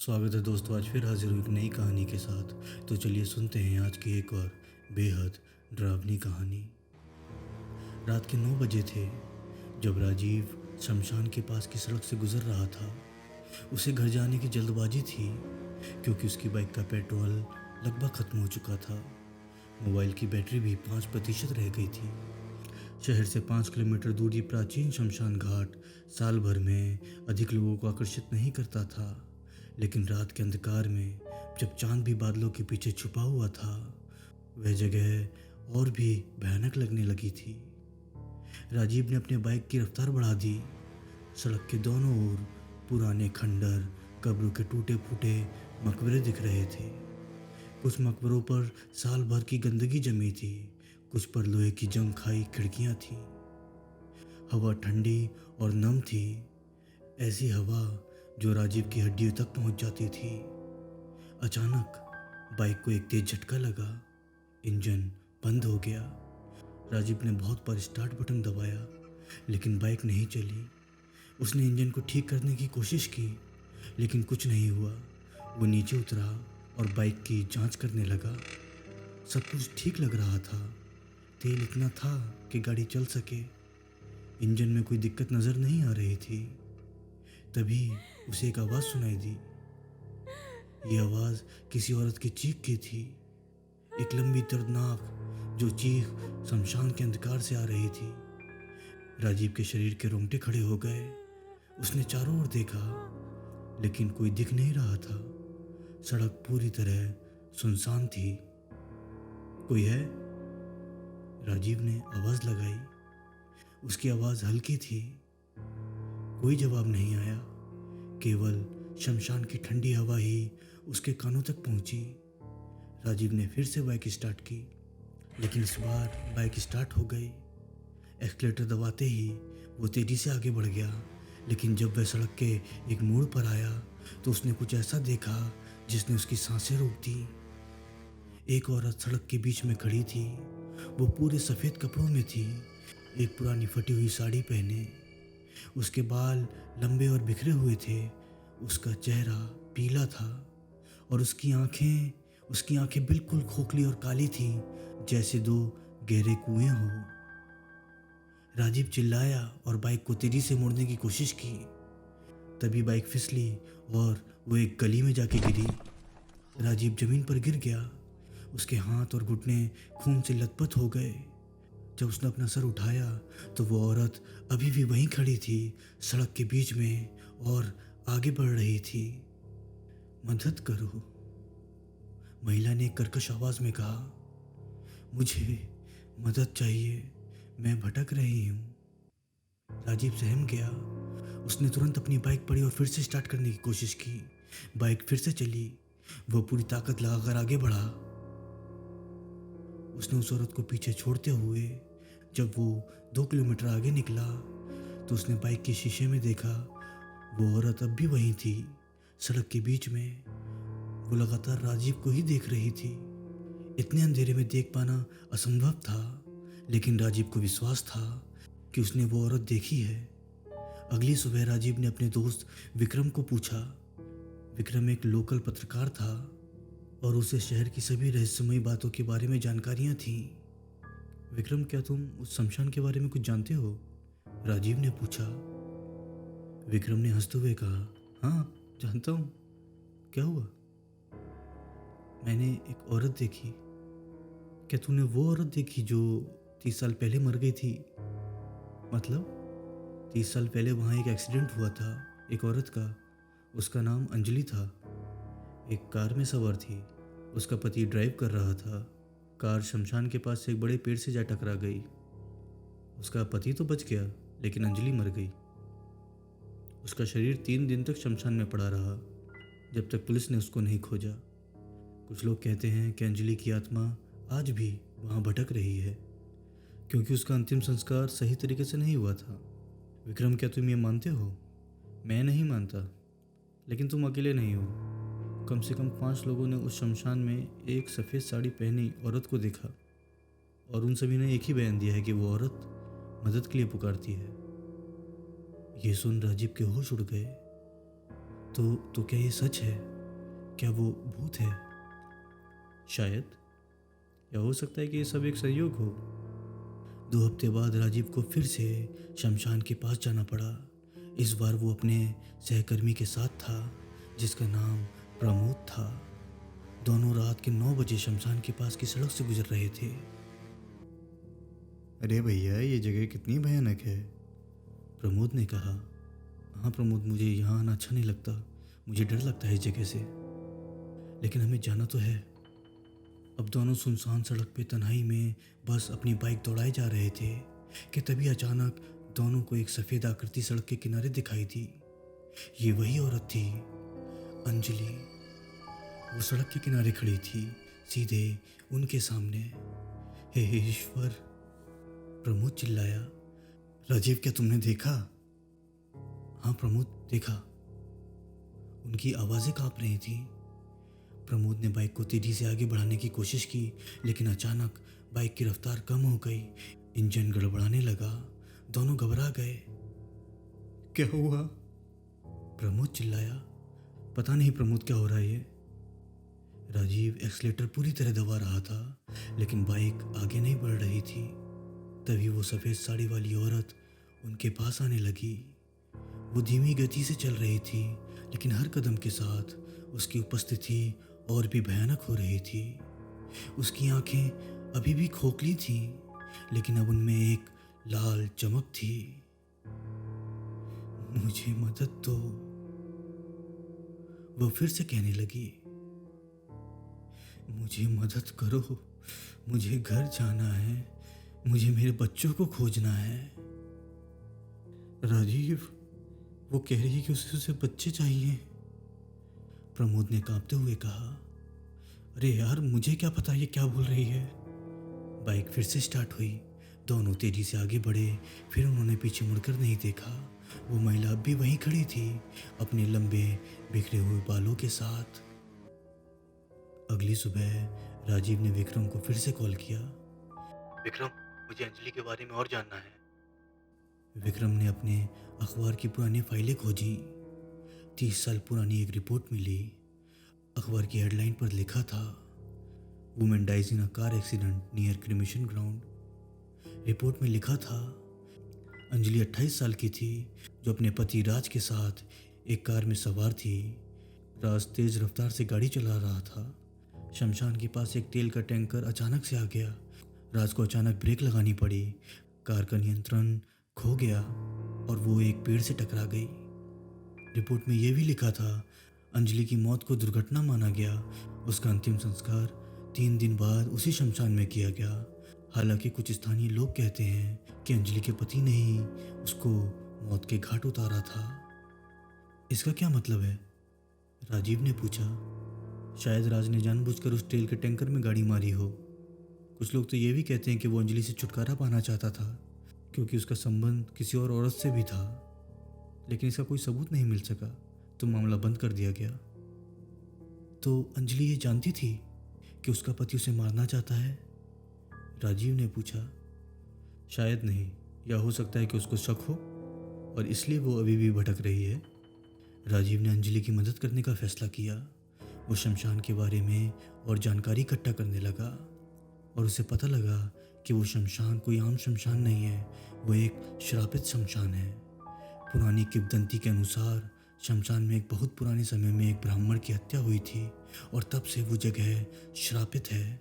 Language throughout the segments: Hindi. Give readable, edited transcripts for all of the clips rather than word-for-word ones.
स्वागत है दोस्तों, आज फिर हाजिर हूँ एक नई कहानी के साथ। तो चलिए सुनते हैं आज की एक और बेहद डरावनी कहानी। रात के 9 बजे थे जब राजीव शमशान के पास की सड़क से गुजर रहा था। उसे घर जाने की जल्दबाजी थी क्योंकि उसकी बाइक का पेट्रोल लगभग ख़त्म हो चुका था। मोबाइल की बैटरी भी 5% रह गई थी। शहर से 5 किलोमीटर दूर ये प्राचीन शमशान घाट साल भर में अधिक लोगों को आकर्षित नहीं करता था, लेकिन रात के अंधकार में जब चांद भी बादलों के पीछे छुपा हुआ था, वह जगह और भी भयानक लगने लगी थी। राजीव ने अपने बाइक की रफ्तार बढ़ा दी। सड़क के दोनों ओर पुराने खंडर, कब्रों के टूटे फूटे मकबरे दिख रहे थे। कुछ मकबरों पर साल भर की गंदगी जमी थी, कुछ पर लोहे की जंग खाई खिड़कियां थी। हवा ठंडी और नम थी, ऐसी हवा जो राजीव की हड्डियों तक पहुंच जाती थी। अचानक बाइक को एक तेज झटका लगा। इंजन बंद हो गया। राजीव ने बहुत बार स्टार्ट बटन दबाया, लेकिन बाइक नहीं चली। उसने इंजन को ठीक करने की कोशिश की, लेकिन कुछ नहीं हुआ। वो नीचे उतरा और बाइक की जांच करने लगा। सब कुछ ठीक लग रहा था। तेल इतना था कि गाड़ी चल सके। इंजन में कोई दिक्कत नज़र नहीं आ रही थी। तभी उसे एक आवाज़ सुनाई दी। ये आवाज़ किसी औरत की चीख की थी, एक लंबी दर्दनाक जो चीख शमशान के अंधकार से आ रही थी। राजीव के शरीर के रोंगटे खड़े हो गए। उसने चारों ओर देखा, लेकिन कोई दिख नहीं रहा था। सड़क पूरी तरह सुनसान थी। कोई है? राजीव ने आवाज़ लगाई। उसकी आवाज़ हल्की थी। कोई जवाब नहीं आया। केवल शमशान की ठंडी हवा ही उसके कानों तक पहुंची। राजीव ने फिर से बाइक स्टार्ट की, लेकिन इस बार बाइक स्टार्ट हो गई। एक्सीलेटर दबाते ही वो तेज़ी से आगे बढ़ गया, लेकिन जब वह सड़क के एक मोड़ पर आया तो उसने कुछ ऐसा देखा जिसने उसकी सांसें रोक दी। एक औरत सड़क के बीच में खड़ी थी। वो पूरे सफ़ेद कपड़ों में थी, एक पुरानी फटी हुई साड़ी पहने। उसके बाल लंबे और बिखरे हुए थे। उसका चेहरा पीला था और उसकी आंखें बिल्कुल खोखली और काली थीं, जैसे दो गहरे कुएं हो। राजीव चिल्लाया और बाइक को तेजी से मोड़ने की कोशिश की। तभी बाइक फिसली और वो एक गली में जाके गिरी। राजीव जमीन पर गिर गया। उसके हाथ और घुटने खून से लथपथ हो गए। जब उसने अपना सर उठाया तो वो औरत अभी भी वहीं खड़ी थी, सड़क के बीच में, और आगे बढ़ रही थी। मदद करो, महिला ने कर्कश आवाज में कहा। मुझे मदद चाहिए, मैं भटक रही हूँ। राजीव सहम गया। उसने तुरंत अपनी बाइक पकड़ी और फिर से स्टार्ट करने की कोशिश की। बाइक फिर से चली। वो पूरी ताकत लगाकर आगे बढ़ा। उसने उस औरत को पीछे छोड़ते हुए जब वो 2 किलोमीटर आगे निकला तो उसने बाइक के शीशे में देखा। वो औरत अब भी वहीं थी, सड़क के बीच में। वो लगातार राजीव को ही देख रही थी। इतने अंधेरे में देख पाना असंभव था, लेकिन राजीव को विश्वास था कि उसने वो औरत देखी है। अगली सुबह राजीव ने अपने दोस्त विक्रम को पूछा। विक्रम एक लोकल पत्रकार था और उसे शहर की सभी रहस्यमयी बातों के बारे में जानकारियां थीं। विक्रम, क्या तुम उस शमशान के बारे में कुछ जानते हो? राजीव ने पूछा। विक्रम ने हंसते हुए कहा, हाँ जानता हूँ। क्या हुआ? मैंने एक औरत देखी। क्या तूने वो औरत देखी जो 30 साल पहले मर गई थी? मतलब 30 साल पहले वहाँ एक एक्सीडेंट हुआ था एक औरत का। उसका नाम अंजलि था। एक कार में सवार थी। उसका पति ड्राइव कर रहा था। कार शमशान के पास से एक बड़े पेड़ से जा टकरा गई। उसका पति तो बच गया, लेकिन अंजलि मर गई। उसका शरीर 3 दिन तक शमशान में पड़ा रहा, जब तक पुलिस ने उसको नहीं खोजा। कुछ लोग कहते हैं कि अंजलि की आत्मा आज भी वहाँ भटक रही है, क्योंकि उसका अंतिम संस्कार सही तरीके से नहीं हुआ था। विक्रम, क्या तुम ये मानते हो? मैं नहीं मानता, लेकिन तुम अकेले नहीं हो। कम से कम 5 लोगों ने उस शमशान में एक सफ़ेद साड़ी पहनी औरत को देखा, और उन सभी ने एक ही बयान दिया है कि वो औरत मदद के लिए पुकारती है। ये सुन राजीव के होश उड़ गए। तो क्या ये सच है? क्या वो भूत है? शायद, या हो सकता है कि ये सब एक संयोग हो। 2 हफ्ते बाद राजीव को फिर से शमशान के पास जाना पड़ा। इस बार वो अपने सहकर्मी के साथ था जिसका नाम प्रमोद था। दोनों रात के 9 बजे शमशान के पास की सड़क से गुजर रहे थे। अरे भैया, ये जगह कितनी भयानक है, प्रमोद ने कहा। हाँ प्रमोद, मुझे यहाँ आना अच्छा नहीं लगता। मुझे डर लगता है इस जगह से, लेकिन हमें जाना तो है। अब दोनों सुनसान सड़क पे तन्हाई में बस अपनी बाइक दौड़ाए जा रहे थे कि तभी अचानक दोनों को एक सफ़ेद आकृति सड़क के किनारे दिखाई दी। ये वही औरत थी, अंजलि। वो सड़क के किनारे खड़ी थी, सीधे उनके सामने। हे ईश्वर, प्रमोद चिल्लाया। राजीव, क्या तुमने देखा? हाँ प्रमोद, देखा। उनकी आवाज़ें कांप रही थी। प्रमोद ने बाइक को तेजी से आगे बढ़ाने की कोशिश की, लेकिन अचानक बाइक की रफ्तार कम हो गई। इंजन गड़बड़ाने लगा। दोनों घबरा गए। क्या हुआ? प्रमोद चिल्लाया। पता नहीं प्रमोद, क्या हो रहा है ये। राजीव एक्सीलेटर पूरी तरह दबा रहा था, लेकिन बाइक आगे नहीं बढ़ रही थी। तभी वो सफ़ेद साड़ी वाली औरत उनके पास आने लगी। वो धीमी गति से चल रही थी, लेकिन हर कदम के साथ उसकी उपस्थिति और भी भयानक हो रही थी। उसकी आंखें अभी भी खोखली थीं, लेकिन अब उनमें एक लाल चमक थी। मुझे मदद दो, वो फिर से कहने लगी। मुझे मदद करो, मुझे घर जाना है, मुझे मेरे बच्चों को खोजना है। राजीव, वो कह रही है कि उसे बच्चे चाहिए, प्रमोद ने कांपते हुए कहा। अरे यार, मुझे क्या पता ये क्या बोल रही है। बाइक फिर से स्टार्ट हुई। दोनों तेजी से आगे बढ़े। फिर उन्होंने पीछे मुड़कर नहीं देखा। वो महिला अब भी वहीं खड़ी थी, अपने लंबे बिखरे हुए बालों के साथ। अगली सुबह राजीव ने विक्रम को फिर से कॉल किया। विक्रम, मुझे अंजलि के बारे में और जानना है। विक्रम ने अपने अखबार की पुरानी फाइलें खोजी। 30 साल पुरानी एक रिपोर्ट मिली। अखबार की हेडलाइन पर लिखा था, women dies in a car accident near cremation ground. Report में लिखा था, अंजलि 28 साल की थी, जो अपने पति राज के साथ एक कार में सवार थी। राज तेज रफ्तार से गाड़ी चला रहा था। शमशान के पास एक तेल का टैंकर अचानक से आ गया। राज को अचानक ब्रेक लगानी पड़ी। कार का नियंत्रण खो गया और वो एक पेड़ से टकरा गई। रिपोर्ट में यह भी लिखा था, अंजलि की मौत को दुर्घटना माना गया। उसका अंतिम संस्कार 3 दिन बाद उसी शमशान में किया गया। हालांकि कुछ स्थानीय लोग कहते हैं कि अंजलि के पति ने ही उसको मौत के घाट उतारा था। इसका क्या मतलब है? राजीव ने पूछा। शायद राज ने जानबूझकर उस तेल के टैंकर में गाड़ी मारी हो। कुछ लोग तो ये भी कहते हैं कि वो अंजलि से छुटकारा पाना चाहता था, क्योंकि उसका संबंध किसी और औरत से भी था, लेकिन इसका कोई सबूत नहीं मिल सका, तो मामला बंद कर दिया गया। तो अंजलि ये जानती थी कि उसका पति उसे मारना चाहता है? राजीव ने पूछा। शायद नहीं, या हो सकता है कि उसको शक हो और इसलिए वो अभी भी भटक रही है। राजीव ने अंजलि की मदद करने का फैसला किया। वो शमशान के बारे में और जानकारी इकट्ठा करने लगा और उसे पता लगा कि वो शमशान कोई आम शमशान नहीं है, वो एक श्रापित शमशान है। पुरानी किंवदंती के अनुसार शमशान में एक बहुत पुराने समय में एक ब्राह्मण की हत्या हुई थी और तब से वो जगह श्रापित है।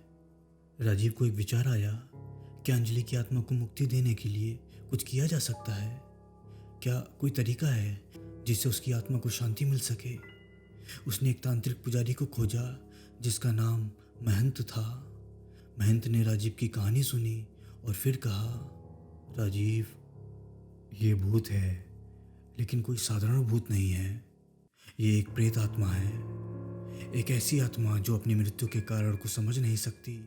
राजीव को एक विचार आया, क्या अंजलि की आत्मा को मुक्ति देने के लिए कुछ किया जा सकता है? क्या कोई तरीका है जिससे उसकी आत्मा को शांति मिल सके? उसने एक तांत्रिक पुजारी को खोजा जिसका नाम महंत था। महंत ने राजीव की कहानी सुनी और फिर कहा, राजीव, ये भूत है, लेकिन कोई साधारण भूत नहीं है। ये एक प्रेत आत्मा है, एक ऐसी आत्मा जो अपनी मृत्यु के कारण को समझ नहीं सकती,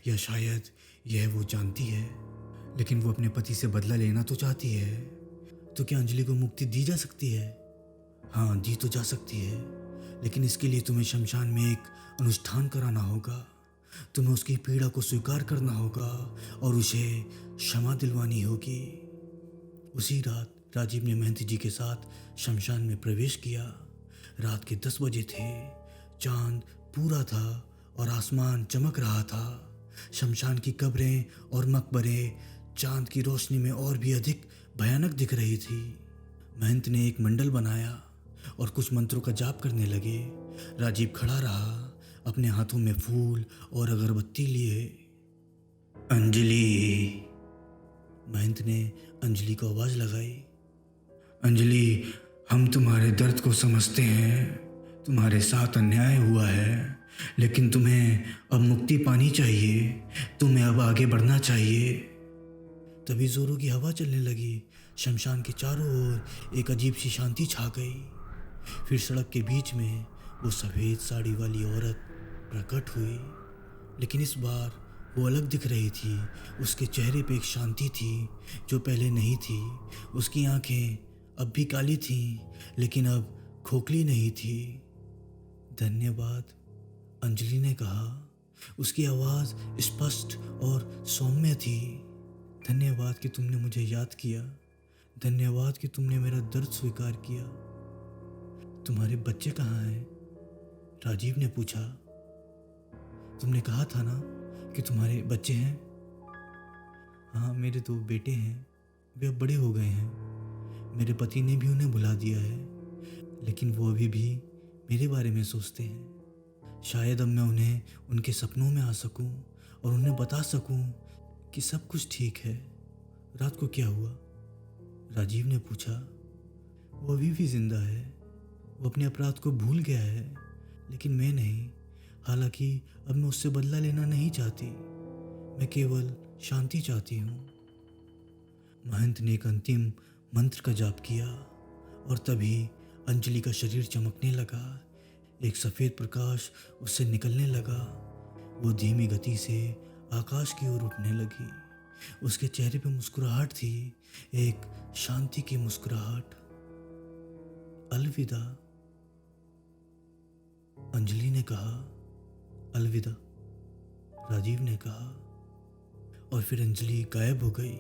या शायद यह वो जानती है, लेकिन वो अपने पति से बदला लेना तो चाहती है। तो क्या अंजलि को मुक्ति दी जा सकती है? हाँ, दी तो जा सकती है, लेकिन इसके लिए तुम्हें शमशान में एक अनुष्ठान कराना होगा। तुम्हें उसकी पीड़ा को स्वीकार करना होगा और उसे क्षमा दिलवानी होगी। उसी रात राजीव ने महंत जी के साथ शमशान में प्रवेश किया। रात के 10 बजे थे। चांद पूरा था और आसमान चमक रहा था। शमशान की कब्रें और मकबरे चांद की रोशनी में और भी अधिक भयानक दिख रही थी। महंत ने एक मंडल बनाया और कुछ मंत्रों का जाप करने लगे। राजीव खड़ा रहा, अपने हाथों में फूल और अगरबत्ती लिए। अंजलि, महंत ने अंजलि को आवाज़ लगाई। अंजलि, हम तुम्हारे दर्द को समझते हैं। तुम्हारे साथ अन्याय हुआ है, लेकिन तुम्हें अब मुक्ति पानी चाहिए। तुम्हें अब आगे बढ़ना चाहिए। तभी जोरों की हवा चलने लगी। शमशान के चारों ओर एक अजीब सी शांति छा गई। फिर सड़क के बीच में वो सफ़ेद साड़ी वाली औरत प्रकट हुई, लेकिन इस बार वो अलग दिख रही थी। उसके चेहरे पे एक शांति थी जो पहले नहीं थी। उसकी आंखें अब भी काली थीं, लेकिन अब खोखली नहीं थी। धन्यवाद, अंजलि ने कहा। उसकी आवाज़ स्पष्ट और सौम्य थी। धन्यवाद कि तुमने मुझे याद किया। धन्यवाद कि तुमने मेरा दर्द स्वीकार किया। तुम्हारे बच्चे कहाँ हैं? राजीव ने पूछा। तुमने कहा था ना कि तुम्हारे बच्चे हैं। हाँ, मेरे 2 बेटे हैं। वे अब बड़े हो गए हैं। मेरे पति ने भी उन्हें भुला दिया है, लेकिन वो अभी भी मेरे बारे में सोचते हैं। शायद अब मैं उन्हें उनके सपनों में आ सकूं और उन्हें बता सकूं कि सब कुछ ठीक है। रात को क्या हुआ? राजीव ने पूछा। वो अभी भी जिंदा है। वो अपने अपराध को भूल गया है, लेकिन मैं नहीं। हालांकि अब मैं उससे बदला लेना नहीं चाहती। मैं केवल शांति चाहती हूँ। महंत ने एक अंतिम मंत्र का जाप किया और तभी अंजलि का शरीर चमकने लगा। एक सफ़ेद प्रकाश उससे निकलने लगा। वो धीमी गति से आकाश की ओर उठने लगी। उसके चेहरे पे मुस्कुराहट थी, एक शांति की मुस्कुराहट। अलविदा, अंजलि ने कहा। अलविदा, राजीव ने कहा। और फिर अंजलि गायब हो गई।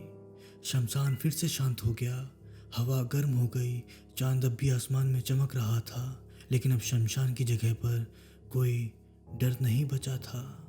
शमशान फिर से शांत हो गया। हवा गर्म हो गई। चांद अब भी आसमान में चमक रहा था, लेकिन अब शमशान की जगह पर कोई डर नहीं बचा था।